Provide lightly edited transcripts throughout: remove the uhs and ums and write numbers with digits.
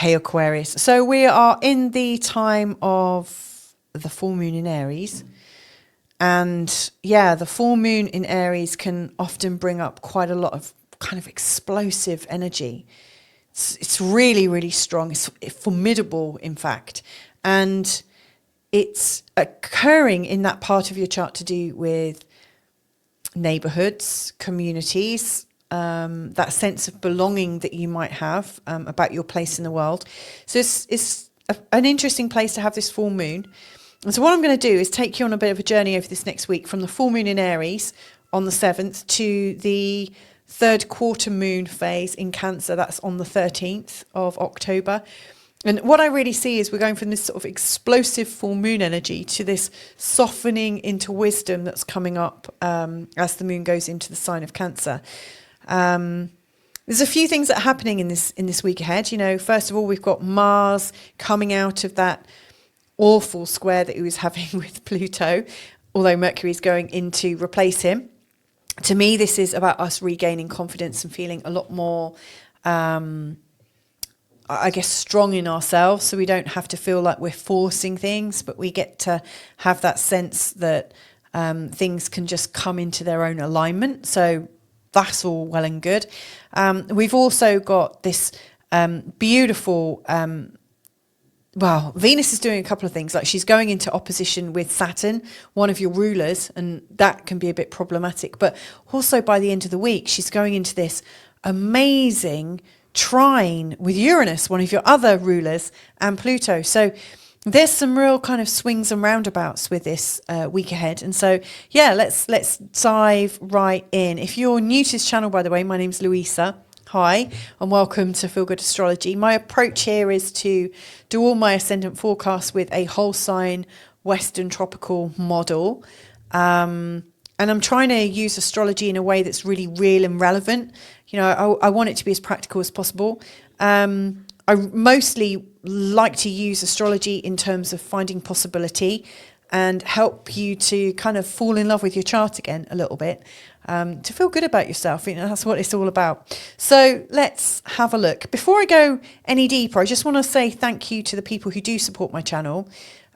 Hey Aquarius. So we are in the time of the full moon in Aries. And yeah, the full moon in Aries can often bring up quite a lot of kind of explosive energy. It's really, really strong. It's formidable, in fact. And it's occurring in that part of your chart to do with neighborhoods, communities, that sense of belonging that you might have about your place in the world. So it's an interesting place to have this full moon. And so what I'm going to do is take you on a bit of a journey over this next week from the full moon in Aries on the 7th to the third quarter moon phase in Cancer. That's on the 13th of October. And what I really see is we're going from this sort of explosive full moon energy to this softening into wisdom that's coming up as the moon goes into the sign of Cancer. There's a few things that are happening in this week ahead. You know, first of all, we've got Mars coming out of that awful square that he was having with Pluto, although Mercury is going in to replace him. To me, this is about us regaining confidence and feeling a lot more, I guess, strong in ourselves. So we don't have to feel like we're forcing things, but we get to have that sense that things can just come into their own alignment. So that's all well and good. We've also got this beautiful... Well, Venus is doing a couple of things. Like she's going into opposition with Saturn, one of your rulers, and that can be a bit problematic. But also by the end of the week, she's going into this amazing trine with Uranus, one of your other rulers, and Pluto. So there's some real kind of swings and roundabouts with this week ahead. And so, yeah, let's dive right in. If you're new to this channel, by the way, my name's Louisa. Hi, and welcome to Feel Good Astrology. My approach here is to do all my ascendant forecasts with a whole sign Western tropical model. And I'm trying to use astrology in a way that's really real and relevant. You know, I want it to be as practical as possible. I mostly like to use astrology in terms of finding possibility and help you to kind of fall in love with your chart again a little bit. To feel good about yourself. You know, that's what it's all about. So let's have a look. Before I go any deeper, I just want to say thank you to the people who do support my channel.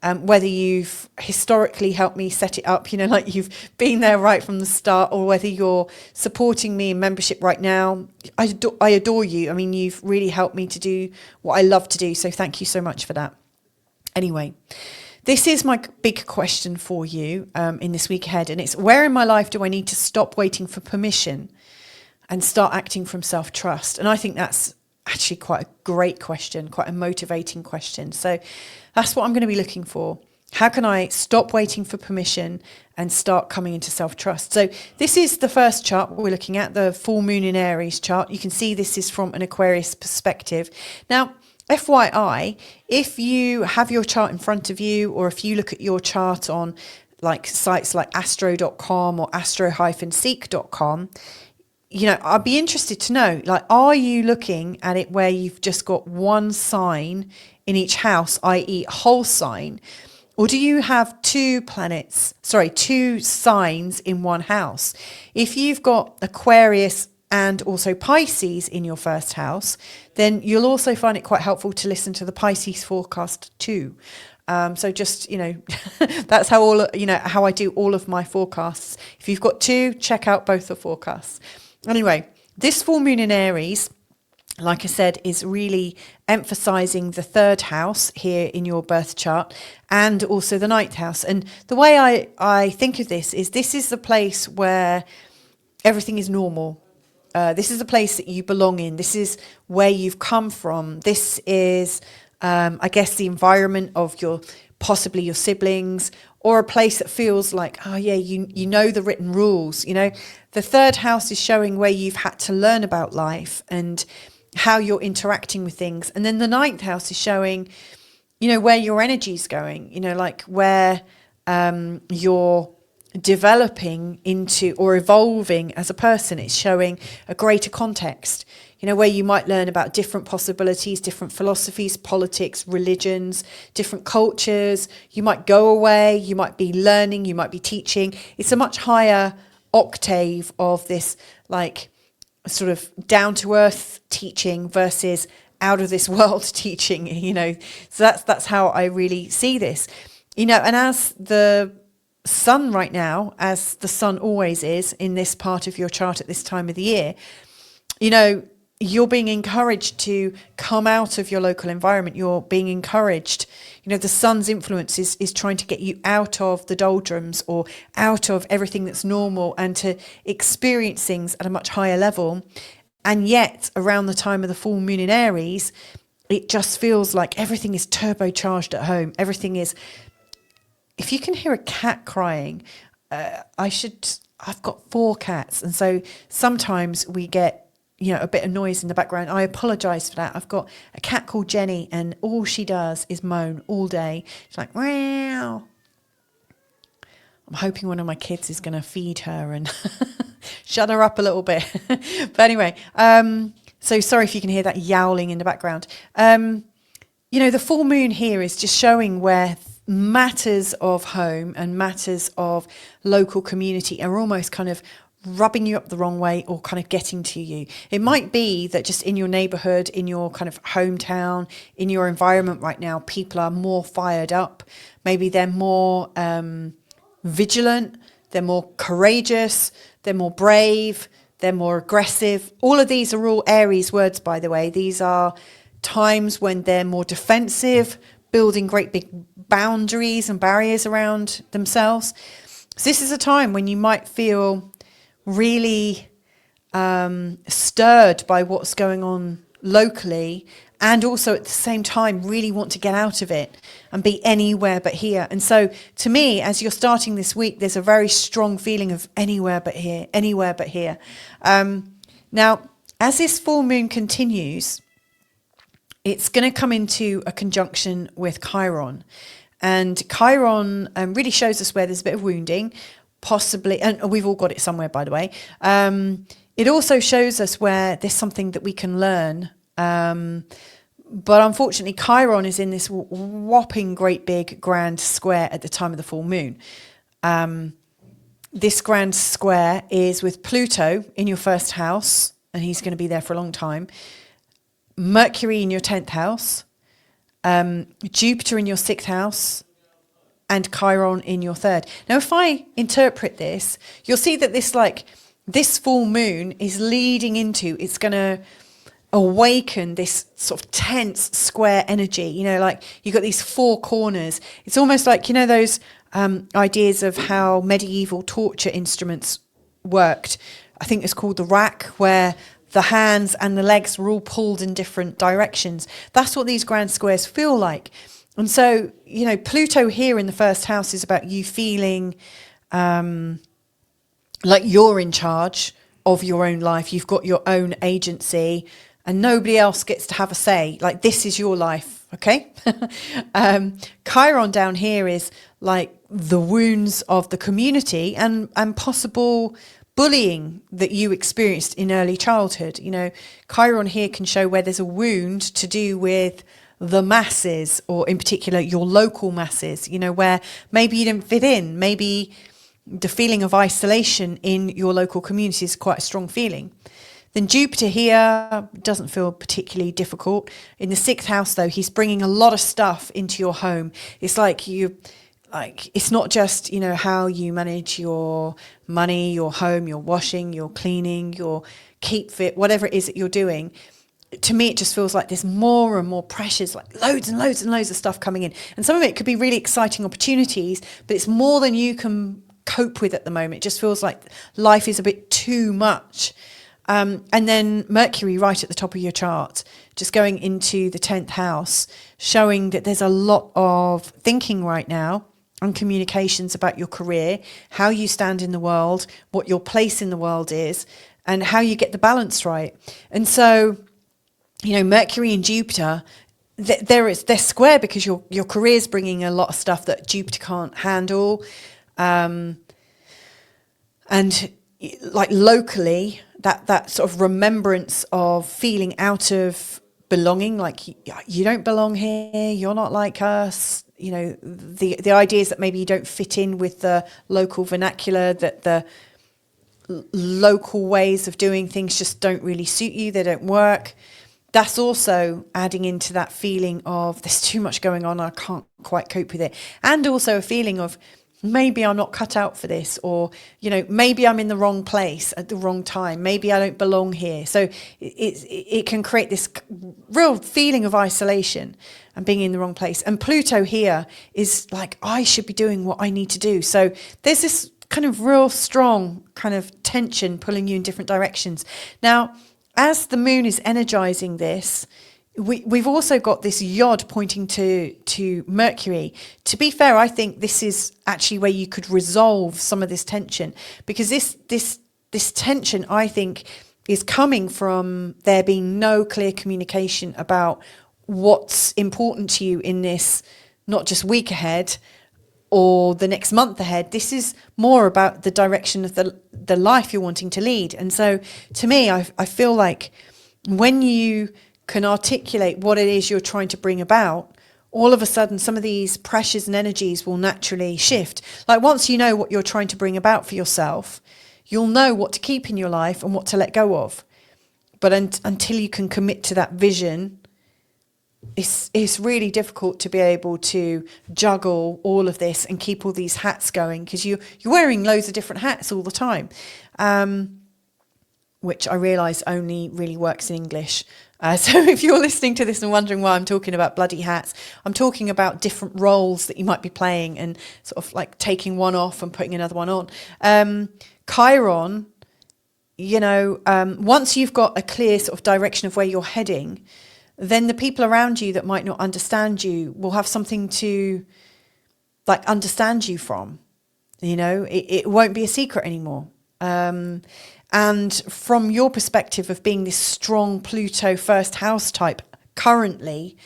Whether you've historically helped me set it up, you know, like you've been there right from the start, or whether you're supporting me in membership right now, I adore you. I mean, you've really helped me to do what I love to do. So thank you so much for that. Anyway. This is my big question for you in this week ahead, and it's where in my life do I need to stop waiting for permission and start acting from self-trust? And I think that's actually quite a great question, quite a motivating question. So that's what I'm going to be looking for. How can I stop waiting for permission and start coming into self-trust? So this is the first chart we're looking at, the full moon in Aries chart. You can see this is from an Aquarius perspective. Now, FYI, if you have your chart in front of you, or if you look at your chart on like sites like astro.com or astro-seek.com, you know, I'd be interested to know, like, are you looking at it where you've just got one sign in each house, i.e. a whole sign, or do you have two signs in one house? If you've got Aquarius and also Pisces in your first house, then you'll also find it quite helpful to listen to the Pisces forecast too. So just, you know, that's how how I do all of my forecasts. If you've got two, check out both the forecasts. Anyway, this full moon in Aries, like I said, is really emphasizing the third house here in your birth chart and also the ninth house. And the way I think of this is the place where everything is normal. This is the place that you belong in. This is where you've come from. This is, I guess, the environment of possibly your siblings, or a place that feels like, oh yeah, you know the written rules. You know, the third house is showing where you've had to learn about life and how you're interacting with things. And then the ninth house is showing, you know, where your energy is going, you know, like where you're developing into or evolving as a person. It's showing a greater context, you know, where you might learn about different possibilities, different philosophies, politics, religions, different cultures. You might go away, you might be learning, you might be teaching. It's a much higher octave of this, like, sort of down to earth teaching versus out of this world teaching, you know. So that's how I really see this, you know. And as the sun right now, as the sun always is in this part of your chart at this time of the year, you know, you're being encouraged to come out of your local environment. You're being encouraged, you know, the sun's influence is trying to get you out of the doldrums or out of everything that's normal and to experience things at a much higher level. And yet around the time of the full moon in Aries, it just feels like everything is turbocharged at home. Everything is, if you can hear a cat crying, I've got 4 cats. And so sometimes we get, you know, a bit of noise in the background. I apologise for that. I've got a cat called Jenny, and all she does is moan all day. She's like, wow. I'm hoping one of my kids is going to feed her and shut her up a little bit. But anyway, so sorry if you can hear that yowling in the background. You know, the full moon here is just showing where matters of home and matters of local community are almost kind of rubbing you up the wrong way or kind of getting to you. It might be that just in your neighborhood, in your kind of hometown, in your environment right now, people are more fired up. Maybe they're more vigilant, they're more courageous, they're more brave, they're more aggressive. All of these are all Aries words, by the way. These are times when they're more defensive, building great big boundaries and barriers around themselves. So this is a time when you might feel really stirred by what's going on locally, and also at the same time really want to get out of it and be anywhere but here. And so to me, as you're starting this week, there's a very strong feeling of anywhere but here, anywhere but here. Now, as this full moon continues, it's going to come into a conjunction with Chiron. And Chiron really shows us where there's a bit of wounding, possibly, and we've all got it somewhere, by the way. It also shows us where there's something that we can learn. But unfortunately, Chiron is in this whopping great big grand square at the time of the full moon. This grand square is with Pluto in your first house, and he's going to be there for a long time. Mercury in your 10th house, Jupiter in your 6th house, and Chiron in your 3rd. Now, if I interpret this, you'll see that this full moon is leading into, it's going to awaken this sort of tense square energy. You know, like you've got these 4 corners. It's almost like, you know, those ideas of how medieval torture instruments worked. I think it's called the rack, where the hands and the legs were all pulled in different directions. That's what these grand squares feel like. And so, you know, Pluto here in the first house is about you feeling like you're in charge of your own life. You've got your own agency and nobody else gets to have a say. Like, this is your life, okay? Chiron down here is like the wounds of the community and possible bullying that you experienced in early childhood. You know, Chiron here can show where there's a wound to do with the masses, or in particular your local masses, you know, where maybe you didn't fit in. Maybe the feeling of isolation in your local community is quite a strong feeling. Then Jupiter here doesn't feel particularly difficult. In the 6th house, though, he's bringing a lot of stuff into your home. It's like it's not just, you know, how you manage your money, your home, your washing, your cleaning, your keep fit, whatever it is that you're doing. To me, it just feels like there's more and more pressures, like loads and loads and loads of stuff coming in. And some of it could be really exciting opportunities, but it's more than you can cope with at the moment. It just feels like life is a bit too much. And then Mercury right at the top of your chart, just going into the 10th house, showing that there's a lot of thinking right now and communications about your career, how you stand in the world, what your place in the world is, and how you get the balance right. And so, you know, Mercury and Jupiter, they're square because your career is bringing a lot of stuff that Jupiter can't handle. And like locally, that sort of remembrance of feeling out of belonging, like you don't belong here, you're not like us. You know, the ideas that maybe you don't fit in with the local vernacular, that the local ways of doing things just don't really suit you, they don't work. that's also adding into that feeling of there's too much going on, I can't quite cope with it. And also a feeling of maybe I'm not cut out for this, or, you know, maybe I'm in the wrong place at the wrong time. Maybe I don't belong here. So it can create this real feeling of isolation and being in the wrong place. And Pluto here is like, I should be doing what I need to do. So there's this kind of real strong kind of tension pulling you in different directions. Now, as the moon is energizing this, we've also got this yod pointing to Mercury. To be fair, I think this is actually where you could resolve some of this tension, because this tension, I think, is coming from there being no clear communication about what's important to you in this, not just week ahead or the next month ahead. This is more about the direction of the life you're wanting to lead. And so to me, I feel like when you can articulate what it is you're trying to bring about, all of a sudden some of these pressures and energies will naturally shift. Like once you know what you're trying to bring about for yourself, you'll know what to keep in your life and what to let go of. But until you can commit to that vision, it's really difficult to be able to juggle all of this and keep all these hats going, because you're wearing loads of different hats all the time, which I realise only really works in English. So if you're listening to this and wondering why I'm talking about bloody hats, I'm talking about different roles that you might be playing and sort of like taking one off and putting another one on. Chiron, you know, once you've got a clear sort of direction of where you're heading, then the people around you that might not understand you will have something to like understand you from. You know, it won't be a secret anymore. And from your perspective of being this strong Pluto first house type currently,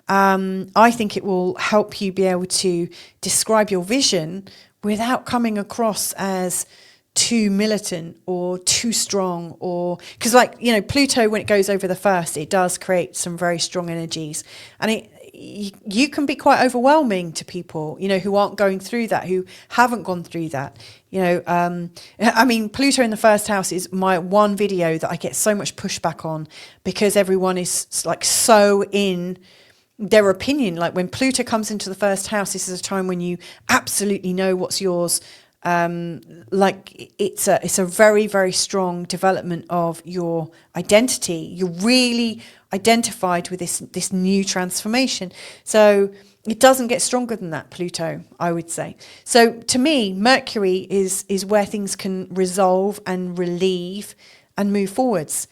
I think it will help you be able to describe your vision without coming across as too militant or too strong, or because, like, you know, Pluto, when it goes over the first, it does create some very strong energies, and you can be quite overwhelming to people, you know, who aren't going through that, who haven't gone through that. You know, I mean, Pluto in the first house is my one video that I get so much pushback on, because everyone is like so in their opinion. Like when Pluto comes into the first house, this is a time when you absolutely know what's yours. Like it's a very, very strong development of your identity. You're really identified with this new transformation. So it doesn't get stronger than that, Pluto, I would say. So to me, Mercury is where things can resolve and relieve and move forwards.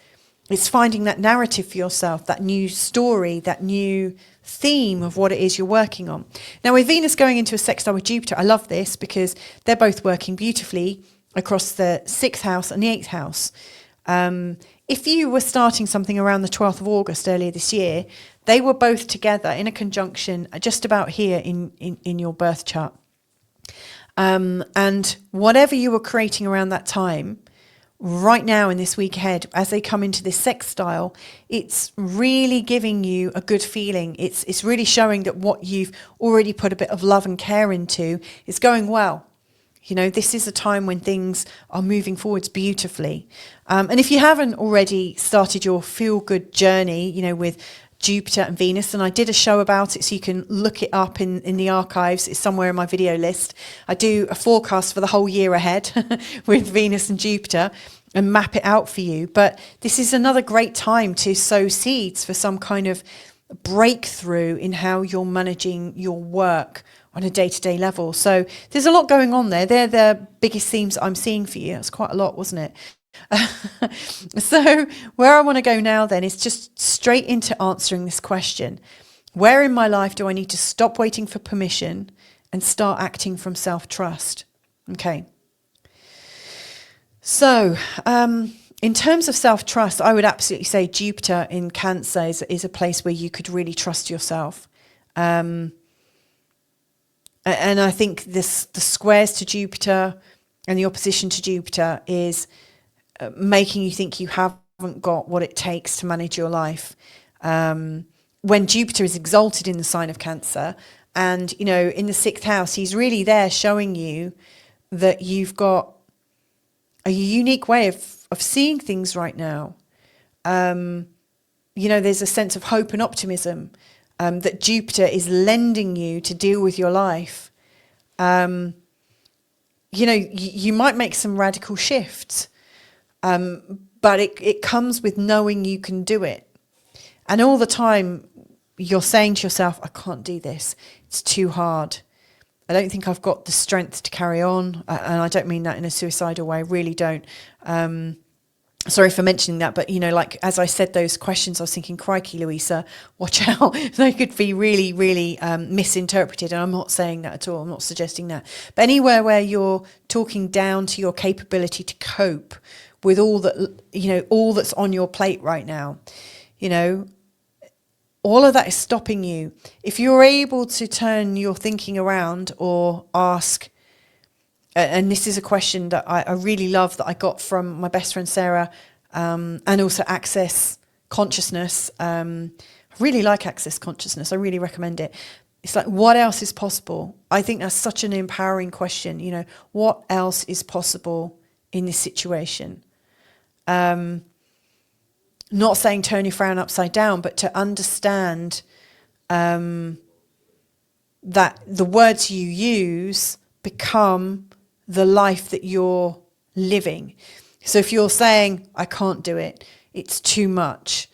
It's finding that narrative for yourself, that new story, that new theme of what it is you're working on. Now, with Venus going into a sextile with Jupiter, I love this because they're both working beautifully across the 6th house and the 8th house. If you were starting something around the 12th of August earlier this year, they were both together in a conjunction just about here in your birth chart. And whatever you were creating around that time, right now in this week ahead, as they come into this sextile, it's really giving you a good feeling. It's really showing that what you've already put a bit of love and care into is going well. You know, this is a time when things are moving forwards beautifully. And if you haven't already started your feel-good journey, you know, with Jupiter and Venus, and I did a show about it, so you can look it up in the archives. It's somewhere in my video list. I do a forecast for the whole year ahead with Venus and Jupiter and map it out for you. But this is another great time to sow seeds for some kind of breakthrough in how you're managing your work on a day-to-day level. So there's a lot going on there. They're the biggest themes I'm seeing for you. That's quite a lot, wasn't it? So where I want to go now then is just straight into answering this question. Where in my life do I need to stop waiting for permission and start acting from self-trust? Okay. So in terms of self-trust, I would absolutely say Jupiter in Cancer is a place where you could really trust yourself. And I think the squares to Jupiter and the opposition to Jupiter is making you think you haven't got what it takes to manage your life. When Jupiter is exalted in the sign of Cancer, and, you know, in the 6th house, he's really there showing you that you've got a unique way of seeing things right now. there's a sense of hope and optimism that Jupiter is lending you to deal with your life. You might make some radical shifts, but it comes with knowing you can do it. And all the time you're saying to yourself, I can't do this. It's too hard. I don't think I've got the strength to carry on. And I don't mean that in a suicidal way. I really don't. Sorry for mentioning that, but as I said, those questions, I was thinking, crikey, Louisa, watch out. They could be really, really misinterpreted. And I'm not saying that at all. I'm not suggesting that. But anywhere where you're talking down to your capability to cope with all that, all that's on your plate right now, all of that is stopping you. If you're able to turn your thinking around or ask, and this is a question that I really love that I got from my best friend Sarah, and also Access Consciousness. I really like Access Consciousness. I really recommend it. It's like, what else is possible? I think that's such an empowering question. What else is possible in this situation? Not saying turn your frown upside down, but to understand that the words you use become the life that you're living. So if you're saying, I can't do it, it's too much,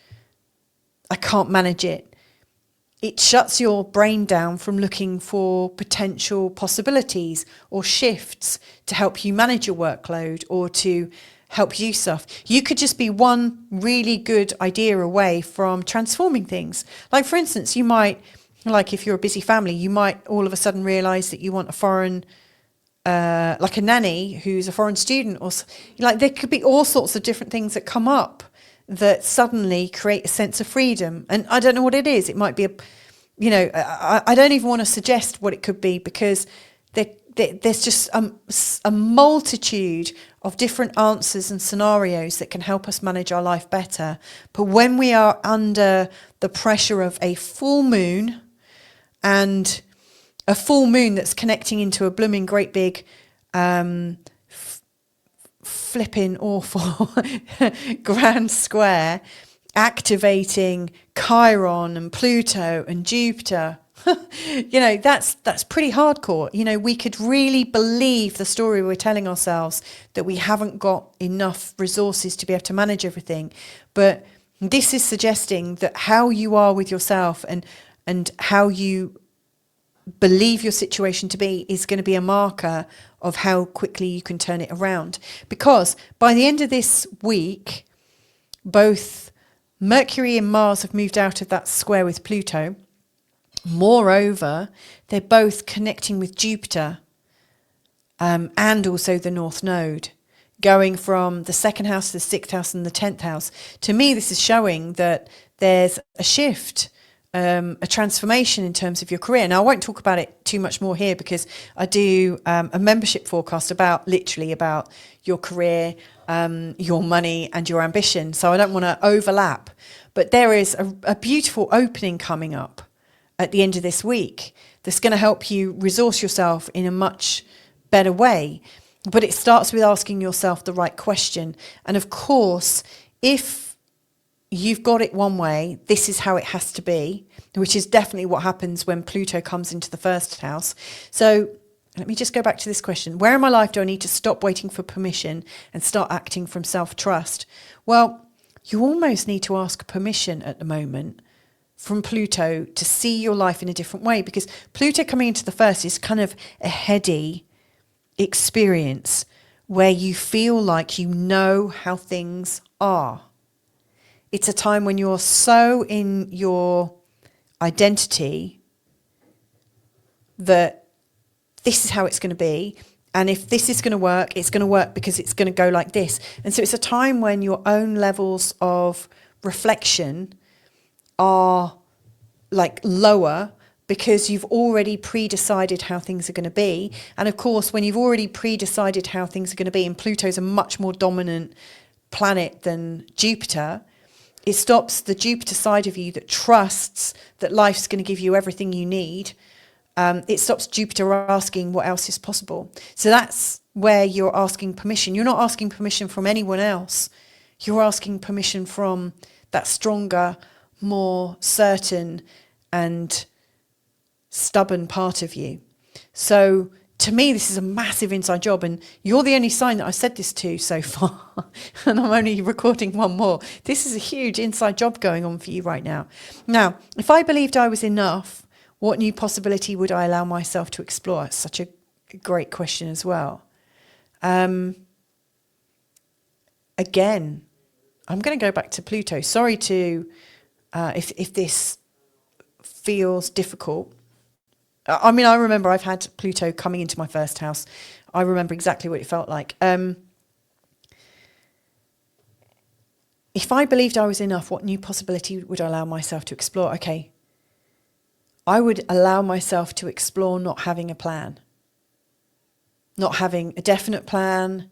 I can't manage it, it shuts your brain down from looking for potential possibilities or shifts to help you manage your workload or to help you stuff. You could just be one really good idea away from transforming things. Like, for instance, you might, if you're a busy family, you might all of a sudden realise that you want a foreign like a nanny who's a foreign student, or there could be all sorts of different things that come up that suddenly create a sense of freedom. And I don't know what it is. It might be I don't even want to suggest what it could be, because there's just a multitude of different answers and scenarios that can help us manage our life better. But when we are under the pressure of a full moon, and a full moon that's connecting into a blooming great big flipping awful grand square, activating Chiron and Pluto and Jupiter, that's pretty hardcore. We could really believe the story we're telling ourselves that we haven't got enough resources to be able to manage everything. But this is suggesting that how you are with yourself and how you believe your situation to be is going to be a marker of how quickly you can turn it around. Because by the end of this week, both Mercury and Mars have moved out of that square with Pluto. Moreover, they're both connecting with Jupiter, and also the North Node, going from the second house to the sixth house and the 10th house. To me, this is showing that there's a shift, a transformation in terms of your career. Now, I won't talk about it too much more here, because I do a membership forecast about your career, your money and your ambition. So I don't want to overlap. But there is a beautiful opening coming up at the end of this week that's going to help you resource yourself in a much better way. But it starts with asking yourself the right question. And of course, if you've got it one way, this is how it has to be, which is definitely what happens when Pluto comes into the first house. So let me just go back to this question. Where in my life do I need to stop waiting for permission and start acting from self-trust? Well, you almost need to ask permission at the moment from Pluto to see your life in a different way, because Pluto coming into the first is kind of a heady experience where you feel like you know how things are. It's a time when you're so in your identity that this is how it's going to be. And if this is going to work, it's going to work because it's going to go like this. And so it's a time when your own levels of reflection are like lower, because you've already pre-decided how things are going to be. And of course, when you've already pre-decided how things are going to be, and Pluto's a much more dominant planet than Jupiter, it stops the Jupiter side of you that trusts that life's going to give you everything you need. It stops Jupiter asking what else is possible. So that's where you're asking permission. You're not asking permission from anyone else. You're asking permission from that stronger, more certain and stubborn part of you. So to me, this is a massive inside job, and you're the only sign that I've said this to so far. And I'm only recording one more. This is a huge inside job going on for you right now. Now, if I believed I was enough, what new possibility would I allow myself to explore? It's such a great question as well. Again, I'm going to go back to Pluto. Sorry to, if this feels difficult. I mean, I remember I've had Pluto coming into my first house. I remember exactly what it felt like. If I believed I was enough, what new possibility would I allow myself to explore? Okay. I would allow myself to explore not having a plan. Not having a definite plan.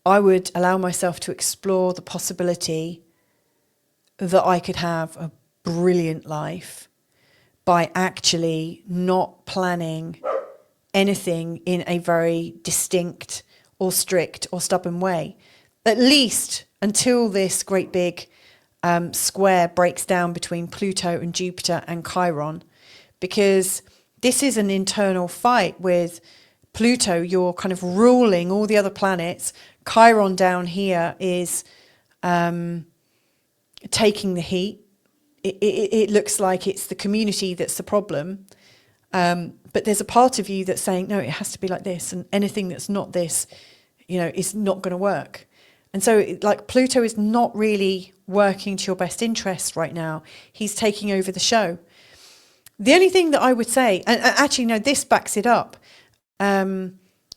I would allow myself to explore the possibility that I could have a brilliant life by actually not planning anything in a very distinct or strict or stubborn way. At least until this great big square breaks down between Pluto and Jupiter and Chiron, because this is an internal fight with Pluto. You're kind of ruling all the other planets. Chiron down here is taking the heat. It looks like it's the community that's the problem. But there's a part of you that's saying, no, it has to be like this. And anything that's not this, is not going to work. And so Pluto is not really working to your best interest right now. He's taking over the show. The only thing that I would say, and actually, no, this backs it up.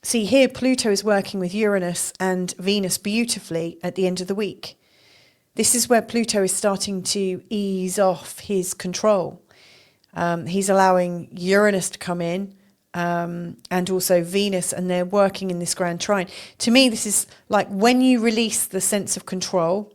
See here, Pluto is working with Uranus and Venus beautifully at the end of the week. This is where Pluto is starting to ease off his control. He's allowing Uranus to come in, and also Venus, and they're working in this grand trine. To me, this is like when you release the sense of control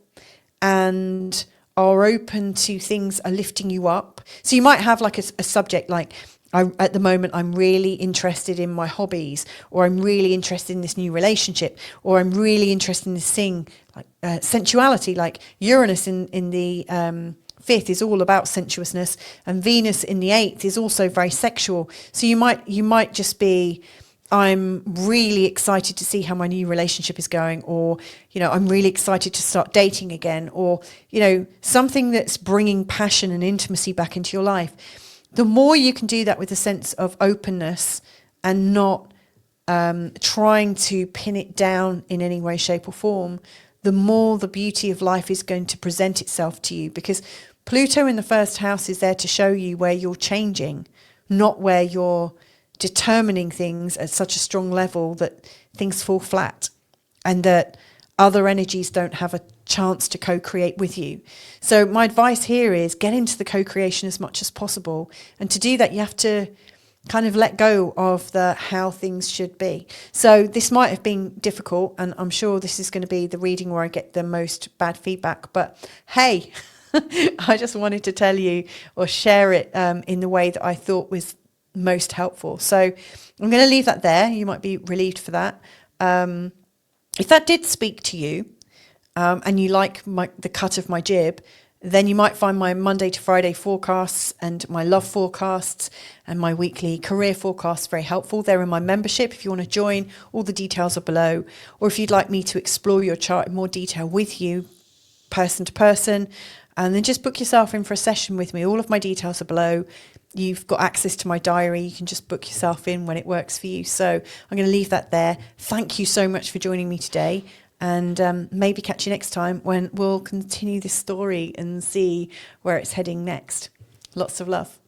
and are open to things are lifting you up. So you might have like a subject like, at the moment, I'm really interested in my hobbies, or I'm really interested in this new relationship, or I'm really interested in this thing like sensuality. Like Uranus in the 5th is all about sensuousness, and Venus in the 8th is also very sexual. So you might just be, I'm really excited to see how my new relationship is going, or I'm really excited to start dating again, or something that's bringing passion and intimacy back into your life. The more you can do that with a sense of openness and not trying to pin it down in any way, shape or form, the more the beauty of life is going to present itself to you. Because Pluto in the first house is there to show you where you're changing, not where you're determining things at such a strong level that things fall flat and that other energies don't have a chance to co-create with you. So my advice here is get into the co-creation as much as possible. And to do that, you have to kind of let go of the how things should be. So this might have been difficult, and I'm sure this is going to be the reading where I get the most bad feedback. But hey, I just wanted to tell you or share it in the way that I thought was most helpful. So I'm going to leave that there. You might be relieved for that. If that did speak to you, and you like the cut of my jib, then you might find my Monday to Friday forecasts and my love forecasts and my weekly career forecasts very helpful. They're in my membership. If you want to join, all the details are below. Or if you'd like me to explore your chart in more detail with you, person to person, and then just book yourself in for a session with me. All of my details are below. You've got access to my diary. You can just book yourself in when it works for you. So I'm going to leave that there. Thank you so much for joining me today. And maybe catch you next time when we'll continue this story and see where it's heading next. Lots of love.